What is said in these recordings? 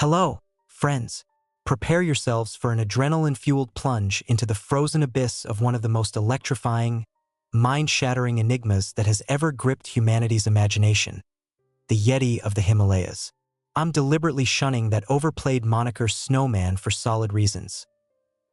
Hello, friends. Prepare yourselves for an adrenaline-fueled plunge into the frozen abyss of one of the most electrifying, mind-shattering enigmas that has ever gripped humanity's imagination, the Yeti of the Himalayas. I'm deliberately shunning that overplayed moniker Snowman for solid reasons.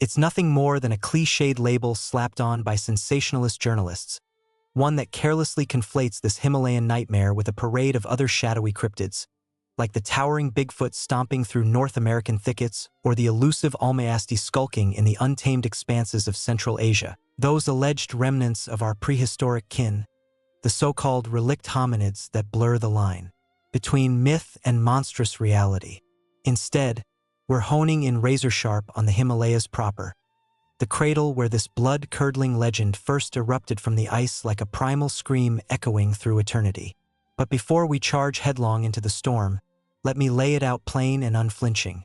It's nothing more than a cliched label slapped on by sensationalist journalists, one that carelessly conflates this Himalayan nightmare with a parade of other shadowy cryptids, like the towering Bigfoot stomping through North American thickets or the elusive Almayasti skulking in the untamed expanses of Central Asia, those alleged remnants of our prehistoric kin, the so-called relict hominids that blur the line between myth and monstrous reality. Instead, we're honing in razor-sharp on the Himalayas proper, the cradle where this blood-curdling legend first erupted from the ice like a primal scream echoing through eternity. But before we charge headlong into the storm, let me lay it out plain and unflinching.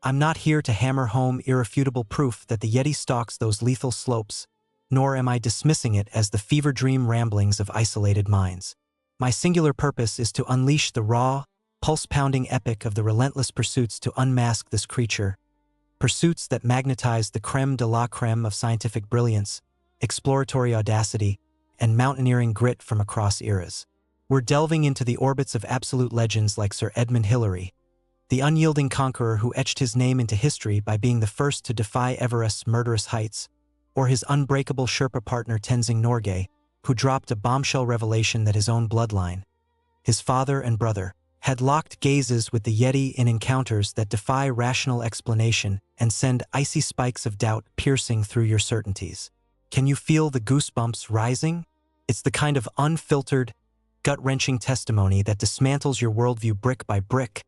I'm not here to hammer home irrefutable proof that the Yeti stalks those lethal slopes, nor am I dismissing it as the fever-dream ramblings of isolated minds. My singular purpose is to unleash the raw, pulse-pounding epic of the relentless pursuits to unmask this creature, pursuits that magnetize the creme de la creme of scientific brilliance, exploratory audacity, and mountaineering grit from across eras. We're delving into the orbits of absolute legends like Sir Edmund Hillary, the unyielding conqueror who etched his name into history by being the first to defy Everest's murderous heights, or his unbreakable Sherpa partner Tenzing Norgay, who dropped a bombshell revelation that his own bloodline, his father and brother, had locked gazes with the Yeti in encounters that defy rational explanation and send icy spikes of doubt piercing through your certainties. Can you feel the goosebumps rising? It's the kind of unfiltered, gut-wrenching testimony that dismantles your worldview brick by brick,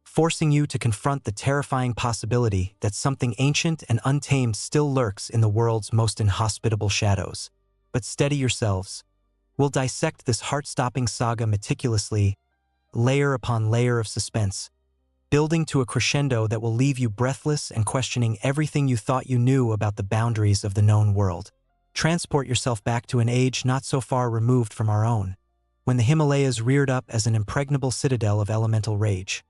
forcing you to confront the terrifying possibility that something ancient and untamed still lurks in the world's most inhospitable shadows. But steady yourselves. We'll dissect this heart-stopping saga meticulously, layer upon layer of suspense, building to a crescendo that will leave you breathless and questioning everything you thought you knew about the boundaries of the known world. Transport yourself back to an age not so far removed from our own, when the Himalayas reared up as an impregnable citadel of elemental rage,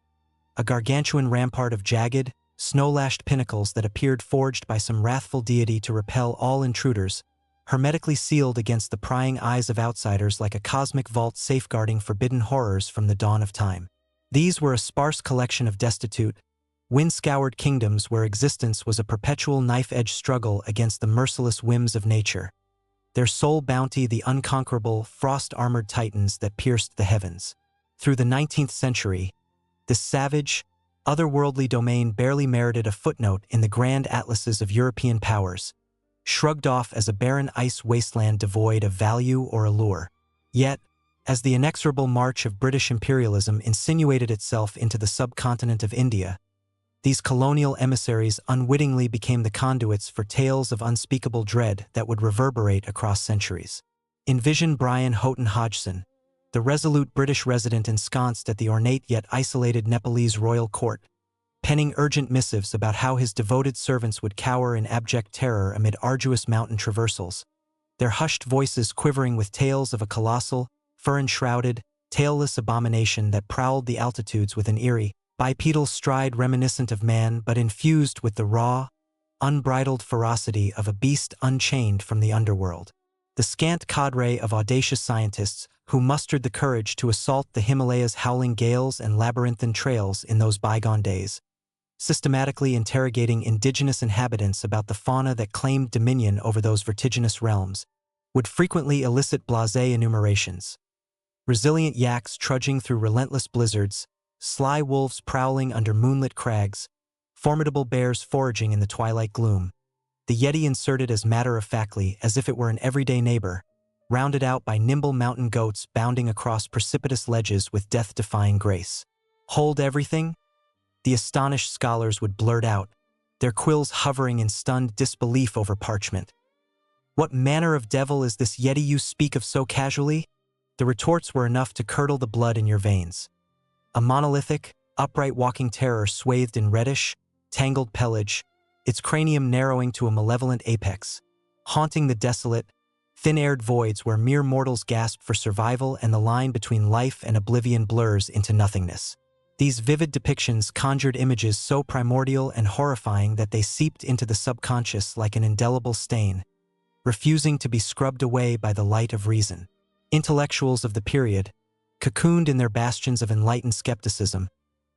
a gargantuan rampart of jagged, snow-lashed pinnacles that appeared forged by some wrathful deity to repel all intruders, hermetically sealed against the prying eyes of outsiders like a cosmic vault safeguarding forbidden horrors from the dawn of time. These were a sparse collection of destitute, wind-scoured kingdoms where existence was a perpetual knife-edge struggle against the merciless whims of nature, their sole bounty the unconquerable, frost-armored titans that pierced the heavens. Through the 19th century, this savage, otherworldly domain barely merited a footnote in the grand atlases of European powers, shrugged off as a barren ice wasteland devoid of value or allure. Yet, as the inexorable march of British imperialism insinuated itself into the subcontinent of India, these colonial emissaries unwittingly became the conduits for tales of unspeakable dread that would reverberate across centuries. Envision Brian Houghton Hodgson, the resolute British resident ensconced at the ornate yet isolated Nepalese royal court, penning urgent missives about how his devoted servants would cower in abject terror amid arduous mountain traversals, their hushed voices quivering with tales of a colossal, fur-enshrouded, tailless abomination that prowled the altitudes with an eerie, bipedal stride reminiscent of man but infused with the raw, unbridled ferocity of a beast unchained from the underworld. The scant cadre of audacious scientists who mustered the courage to assault the Himalayas' howling gales and labyrinthine trails in those bygone days, systematically interrogating indigenous inhabitants about the fauna that claimed dominion over those vertiginous realms, would frequently elicit blasé enumerations. Resilient yaks trudging through relentless blizzards, sly wolves prowling under moonlit crags, formidable bears foraging in the twilight gloom. The Yeti inserted as matter-of-factly as if it were an everyday neighbor, rounded out by nimble mountain goats bounding across precipitous ledges with death-defying grace. Hold everything? The astonished scholars would blurt out, their quills hovering in stunned disbelief over parchment. What manner of devil is this Yeti you speak of so casually? The retorts were enough to curdle the blood in your veins. A monolithic, upright walking terror swathed in reddish, tangled pelage, its cranium narrowing to a malevolent apex, haunting the desolate, thin-aired voids where mere mortals gasp for survival and the line between life and oblivion blurs into nothingness. These vivid depictions conjured images so primordial and horrifying that they seeped into the subconscious like an indelible stain, refusing to be scrubbed away by the light of reason. Intellectuals of the period, cocooned in their bastions of enlightened skepticism,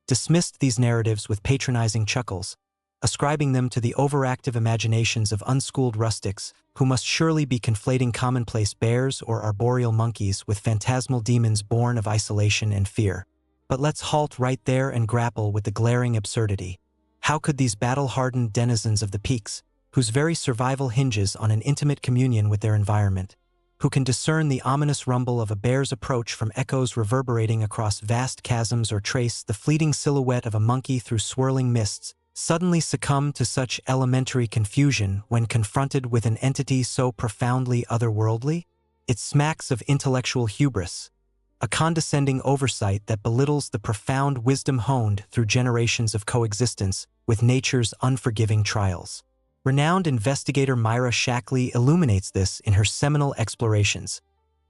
dismissed these narratives with patronizing chuckles, ascribing them to the overactive imaginations of unschooled rustics who must surely be conflating commonplace bears or arboreal monkeys with phantasmal demons born of isolation and fear. But let's halt right there and grapple with the glaring absurdity. How could these battle-hardened denizens of the peaks, whose very survival hinges on an intimate communion with their environment, who can discern the ominous rumble of a bear's approach from echoes reverberating across vast chasms or trace the fleeting silhouette of a monkey through swirling mists, suddenly succumb to such elementary confusion when confronted with an entity so profoundly otherworldly? It smacks of intellectual hubris, a condescending oversight that belittles the profound wisdom honed through generations of coexistence with nature's unforgiving trials. Renowned investigator Myra Shackley illuminates this in her seminal explorations,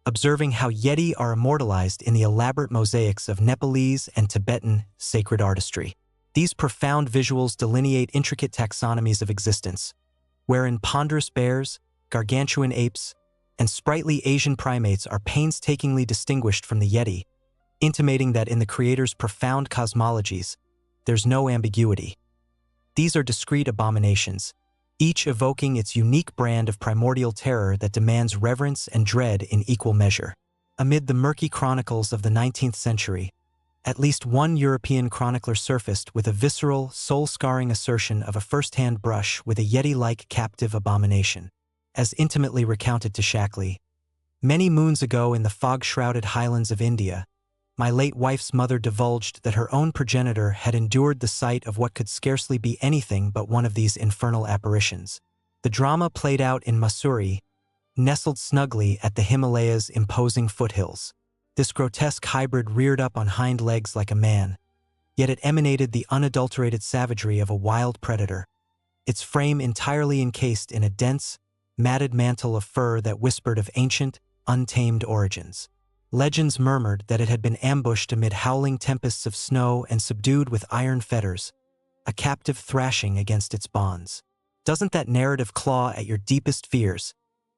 observing how Yeti are immortalized in the elaborate mosaics of Nepalese and Tibetan sacred artistry. These profound visuals delineate intricate taxonomies of existence, wherein ponderous bears, gargantuan apes, and sprightly Asian primates are painstakingly distinguished from the Yeti, intimating that in the creator's profound cosmologies, there's no ambiguity. These are discrete abominations, each evoking its unique brand of primordial terror that demands reverence and dread in equal measure. Amid the murky chronicles of the 19th century, at least one European chronicler surfaced with a visceral, soul-scarring assertion of a first-hand brush with a Yeti-like captive abomination. As intimately recounted to Shackley, "Many moons ago in the fog-shrouded highlands of India, my late wife's mother divulged that her own progenitor had endured the sight of what could scarcely be anything but one of these infernal apparitions. The drama played out in Mussoorie, nestled snugly at the Himalayas' imposing foothills. This grotesque hybrid reared up on hind legs like a man, yet it emanated the unadulterated savagery of a wild predator, its frame entirely encased in a dense, matted mantle of fur that whispered of ancient, untamed origins. Legends murmured that it had been ambushed amid howling tempests of snow and subdued with iron fetters, a captive thrashing against its bonds. Doesn't that narrative claw at your deepest fears,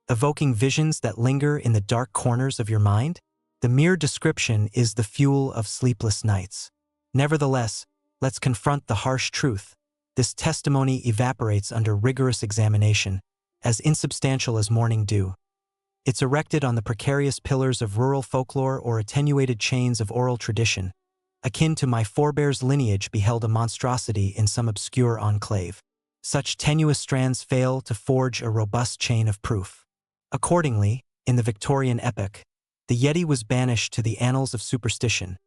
evoking visions that linger in the dark corners of your mind? The mere description is the fuel of sleepless nights. Nevertheless, let's confront the harsh truth. This testimony evaporates under rigorous examination, as insubstantial as morning dew. It's erected on the precarious pillars of rural folklore or attenuated chains of oral tradition, akin to my forebears' lineage beheld a monstrosity in some obscure enclave. Such tenuous strands fail to forge a robust chain of proof. Accordingly, in the Victorian epoch, the Yeti was banished to the annals of superstition,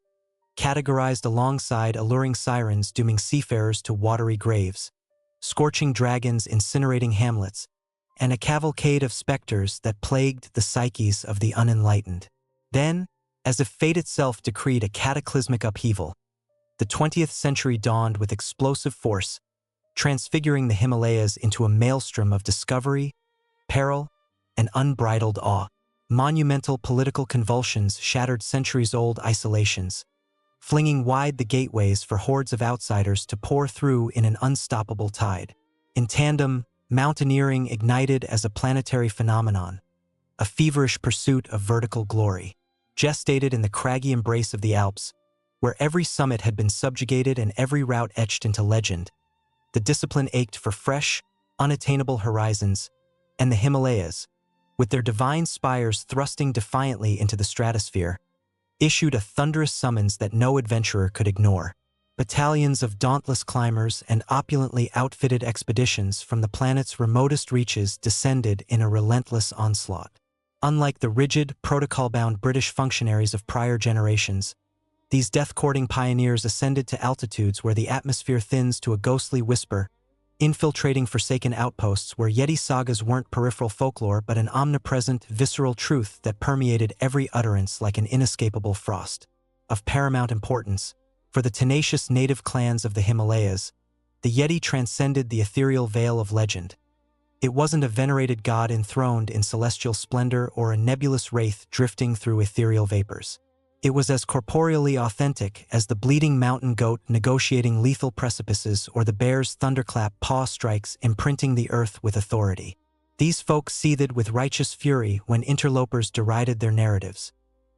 categorized alongside alluring sirens dooming seafarers to watery graves, scorching dragons incinerating hamlets, and a cavalcade of specters that plagued the psyches of the unenlightened. Then, as if fate itself decreed a cataclysmic upheaval, the 20th century dawned with explosive force, transfiguring the Himalayas into a maelstrom of discovery, peril, and unbridled awe. Monumental political convulsions shattered centuries-old isolations, flinging wide the gateways for hordes of outsiders to pour through in an unstoppable tide. In tandem, mountaineering ignited as a planetary phenomenon, a feverish pursuit of vertical glory. Gestated in the craggy embrace of the Alps, where every summit had been subjugated and every route etched into legend, the discipline ached for fresh, unattainable horizons, and the Himalayas, with their divine spires thrusting defiantly into the stratosphere, issued a thunderous summons that no adventurer could ignore. Battalions of dauntless climbers and opulently outfitted expeditions from the planet's remotest reaches descended in a relentless onslaught. Unlike the rigid, protocol-bound British functionaries of prior generations, these death-courting pioneers ascended to altitudes where the atmosphere thins to a ghostly whisper, infiltrating forsaken outposts where Yeti sagas weren't peripheral folklore but an omnipresent, visceral truth that permeated every utterance like an inescapable frost. Of paramount importance, for the tenacious native clans of the Himalayas, the Yeti transcended the ethereal veil of legend. It wasn't a venerated god enthroned in celestial splendor or a nebulous wraith drifting through ethereal vapors. It was as corporeally authentic as the bleeding mountain goat negotiating lethal precipices or the bear's thunderclap paw strikes imprinting the earth with authority. These folk seethed with righteous fury when interlopers derided their narratives,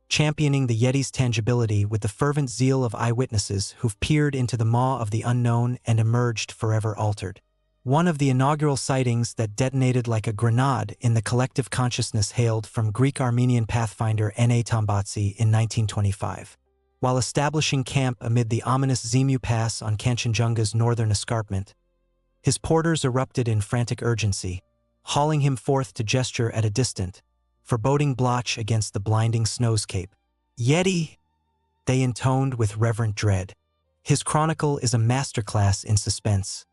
championing the Yeti's tangibility with the fervent zeal of eyewitnesses who've peered into the maw of the unknown and emerged forever altered. One of the inaugural sightings that detonated like a grenade in the collective consciousness hailed from Greek-Armenian pathfinder N.A. Tambatsi in 1925. While establishing camp amid the ominous Zemu Pass on Kanchenjunga's northern escarpment, his porters erupted in frantic urgency, hauling him forth to gesture at a distant, foreboding blotch against the blinding snowscape. "Yeti!" they intoned with reverent dread. His chronicle is a masterclass in suspense.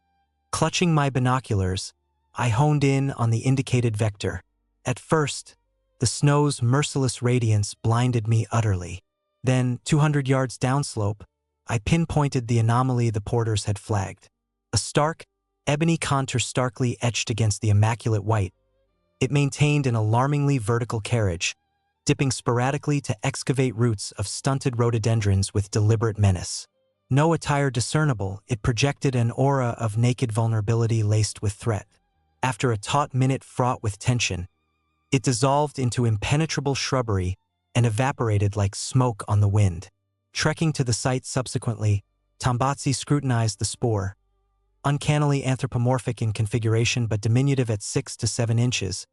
Clutching my binoculars, I honed in on the indicated vector. At first, the snow's merciless radiance blinded me utterly. Then, 200 yards downslope, I pinpointed the anomaly the porters had flagged. A stark, ebony contour starkly etched against the immaculate white. It maintained an alarmingly vertical carriage, dipping sporadically to excavate roots of stunted rhododendrons with deliberate menace. No attire discernible, it projected an aura of naked vulnerability laced with threat. After a taut minute fraught with tension, it dissolved into impenetrable shrubbery and evaporated like smoke on the wind. Trekking to the site subsequently, Tambatsi scrutinized the spoor, uncannily anthropomorphic in configuration but diminutive at 6 to 7 inches,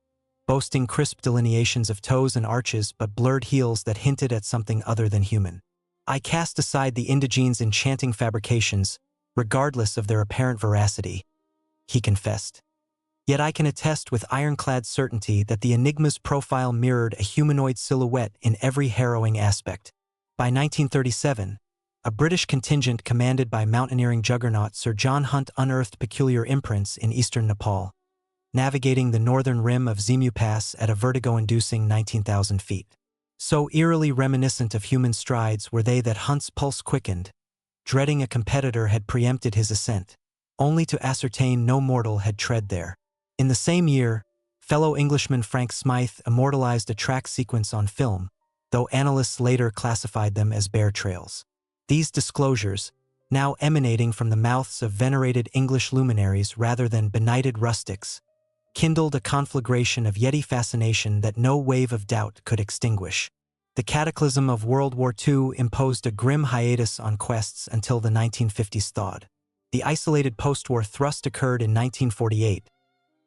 boasting crisp delineations of toes and arches but blurred heels that hinted at something other than human. I cast aside the indigene's enchanting fabrications, regardless of their apparent veracity, he confessed. Yet I can attest with ironclad certainty that the enigma's profile mirrored a humanoid silhouette in every harrowing aspect. By 1937, a British contingent commanded by mountaineering juggernaut Sir John Hunt unearthed peculiar imprints in eastern Nepal, navigating the northern rim of Zemu Pass at a vertigo-inducing 19,000 feet. So eerily reminiscent of human strides were they that Hunt's pulse quickened, dreading a competitor had preempted his ascent, only to ascertain no mortal had tread there. In the same year, fellow Englishman Frank Smythe immortalized a track sequence on film, though analysts later classified them as bear trails. These disclosures, now emanating from the mouths of venerated English luminaries rather than benighted rustics, kindled a conflagration of Yeti fascination that no wave of doubt could extinguish. The cataclysm of World War II imposed a grim hiatus on quests until the 1950s thawed. The isolated post-war thrust occurred in 1948.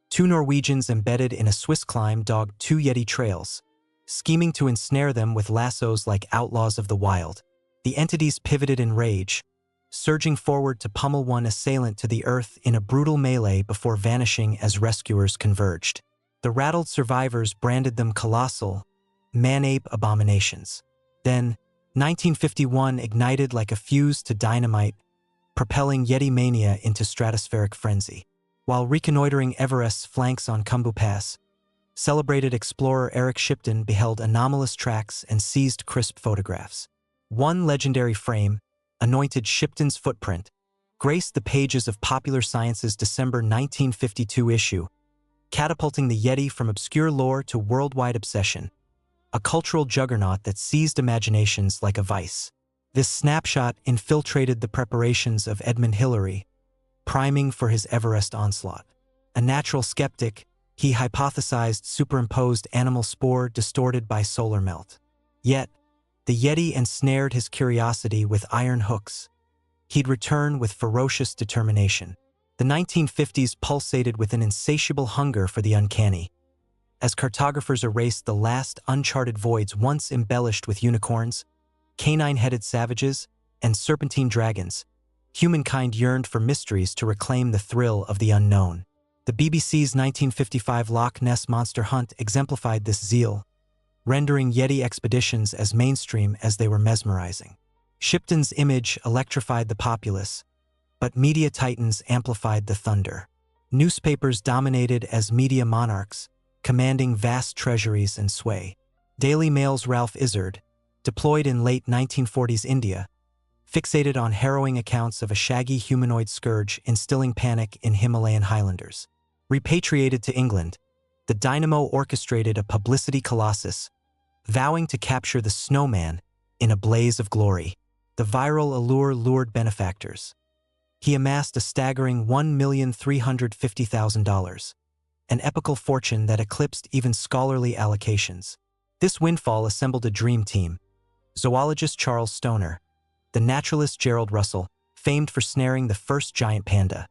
2 Norwegians embedded in a Swiss climb dogged 2 Yeti trails, scheming to ensnare them with lassos like outlaws of the wild. The entities pivoted in rage, surging forward to pummel one assailant to the earth in a brutal melee before vanishing as rescuers converged. The rattled survivors branded them colossal, man-ape abominations. Then, 1951 ignited like a fuse to dynamite, propelling Yeti mania into stratospheric frenzy. While reconnoitering Everest's flanks on Khumbu Pass, celebrated explorer Eric Shipton beheld anomalous tracks and seized crisp photographs. One legendary frame, anointed Shipton's footprint, graced the pages of Popular Science's December 1952 issue, catapulting the Yeti from obscure lore to worldwide obsession, a cultural juggernaut that seized imaginations like a vice. This snapshot infiltrated the preparations of Edmund Hillary, priming for his Everest onslaught. A natural skeptic, he hypothesized superimposed animal spoor distorted by solar melt. Yet, the Yeti ensnared his curiosity with iron hooks. He'd return with ferocious determination. The 1950s pulsated with an insatiable hunger for the uncanny. As cartographers erased the last uncharted voids once embellished with unicorns, canine-headed savages, and serpentine dragons, humankind yearned for mysteries to reclaim the thrill of the unknown. The BBC's 1955 Loch Ness Monster hunt exemplified this zeal, rendering Yeti expeditions as mainstream as they were mesmerizing. Shipton's image electrified the populace, but media titans amplified the thunder. Newspapers dominated as media monarchs, commanding vast treasuries and sway. Daily Mail's Ralph Izzard, deployed in late 1940s India, fixated on harrowing accounts of a shaggy humanoid scourge instilling panic in Himalayan highlanders. Repatriated to England, the Dynamo orchestrated a publicity colossus, vowing to capture the Snowman in a blaze of glory. The viral allure lured benefactors. He amassed a staggering $1,350,000, an epical fortune that eclipsed even scholarly allocations. This windfall assembled a dream team: zoologist Charles Stoner, the naturalist Gerald Russell, famed for snaring the first giant panda,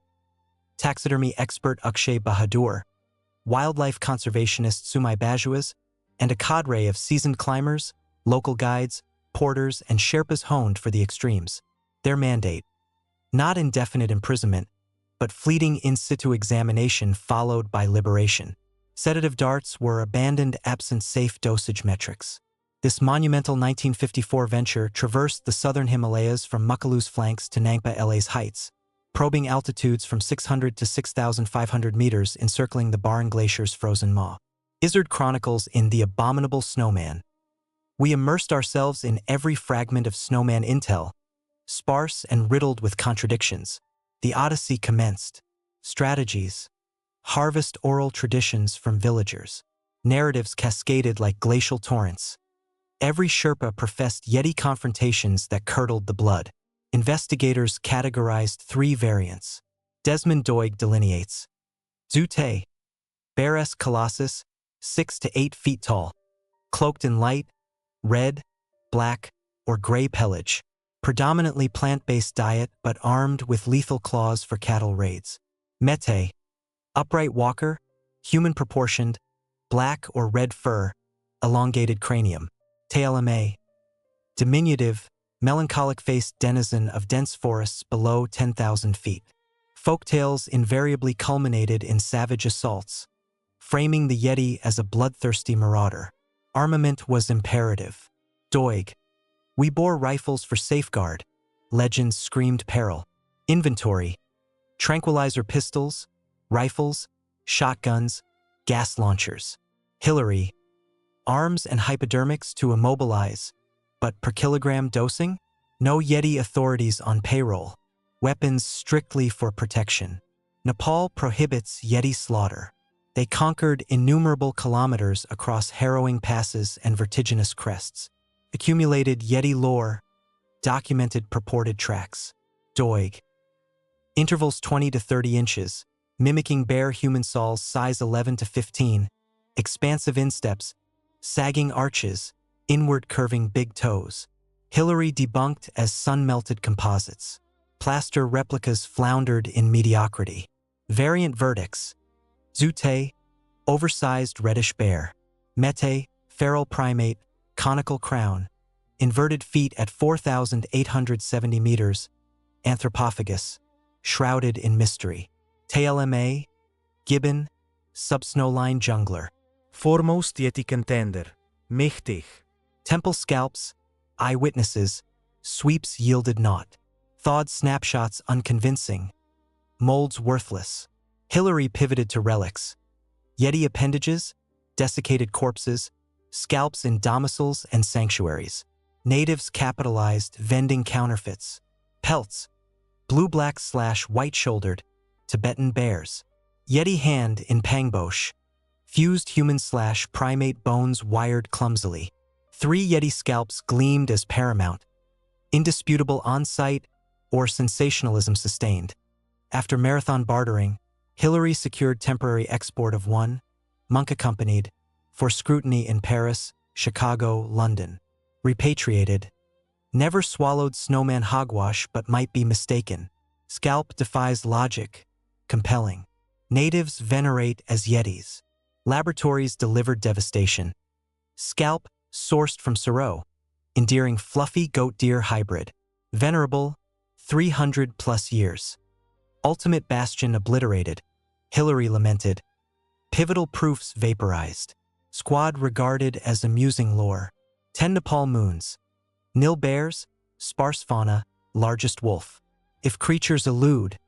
taxidermy expert Akshay Bahadur, wildlife conservationist Sumai Bajuas, and a cadre of seasoned climbers, local guides, porters, and Sherpas honed for the extremes. Their mandate: not indefinite imprisonment, but fleeting in situ examination followed by liberation. Sedative darts were abandoned absent safe dosage metrics. This monumental 1954 venture traversed the southern Himalayas from Makalu's flanks to Nangpa LA's heights, probing altitudes from 600 to 6,500 meters encircling the Barren Glacier's frozen maw. Izzard chronicles in The Abominable Snowman. We immersed ourselves in every fragment of snowman intel, sparse and riddled with contradictions. The Odyssey commenced. Strategies. Harvest oral traditions from villagers. Narratives cascaded like glacial torrents. Every Sherpa professed Yeti confrontations that curdled the blood. Investigators categorized 3 variants. Desmond Doig delineates: Zute, Bear-esque colossus, 6 to 8 feet tall, cloaked in light, red, black, or gray pelage, predominantly plant-based diet but armed with lethal claws for cattle raids. Mete, upright walker, human-proportioned, black or red fur, elongated cranium. TLMA, diminutive, melancholic-faced denizen of dense forests below 10,000 feet. Folktales invariably culminated in savage assaults, framing the Yeti as a bloodthirsty marauder. Armament was imperative. Doig, we bore rifles for safeguard. Legends screamed peril. Inventory, tranquilizer pistols, rifles, shotguns, gas launchers. Hillary, arms and hypodermics to immobilize, but per kilogram dosing? No Yeti authorities on payroll. Weapons strictly for protection. Nepal prohibits Yeti slaughter. They conquered innumerable kilometers across harrowing passes and vertiginous crests. Accumulated Yeti lore. Documented purported tracks. Doig, intervals 20 to 30 inches, mimicking bare human soles size 11 to 15, expansive insteps, sagging arches, inward curving big toes. Hillary debunked as sun-melted composites. Plaster replicas floundered in mediocrity. Variant verdicts: Zute, oversized reddish bear. Mete, feral primate, conical crown, inverted feet at 4,870 meters, anthropophagus, shrouded in mystery. TLMA, gibbon, subsnowline jungler. Foremost Yeti contender, mächtig. Temple scalps, eyewitnesses, sweeps yielded naught. Thawed snapshots unconvincing, molds worthless. Hillary pivoted to relics. Yeti appendages, desiccated corpses, scalps in domiciles and sanctuaries. Natives capitalized, vending counterfeits. Pelts, blue-black/white-shouldered, Tibetan bears. Yeti hand in Pangbosh, fused human/primate bones wired clumsily. 3 Yeti scalps gleamed as paramount, indisputable on-site or sensationalism sustained. After marathon bartering, Hillary secured temporary export of 1, monk-accompanied, for scrutiny in Paris, Chicago, London. Repatriated, never swallowed snowman hogwash but might be mistaken. Scalp defies logic, compelling. Natives venerate as Yetis. Laboratories delivered devastation. Scalp sourced from Suro, endearing fluffy goat-deer hybrid. Venerable, 300+ years. Ultimate bastion obliterated, Hillary lamented. Pivotal proofs vaporized. Squad regarded as amusing lore. 10 Nepal moons. Nil bears, sparse fauna, largest wolf. If creatures elude,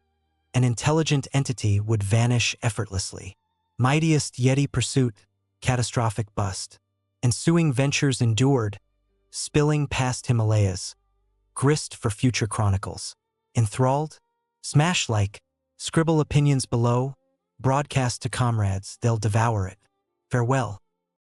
an intelligent entity would vanish effortlessly. Mightiest Yeti pursuit, catastrophic bust. Ensuing ventures endured, spilling past Himalayas. Grist for future chronicles. Enthralled? Smash like, scribble opinions below, broadcast to comrades, they'll devour it. Farewell.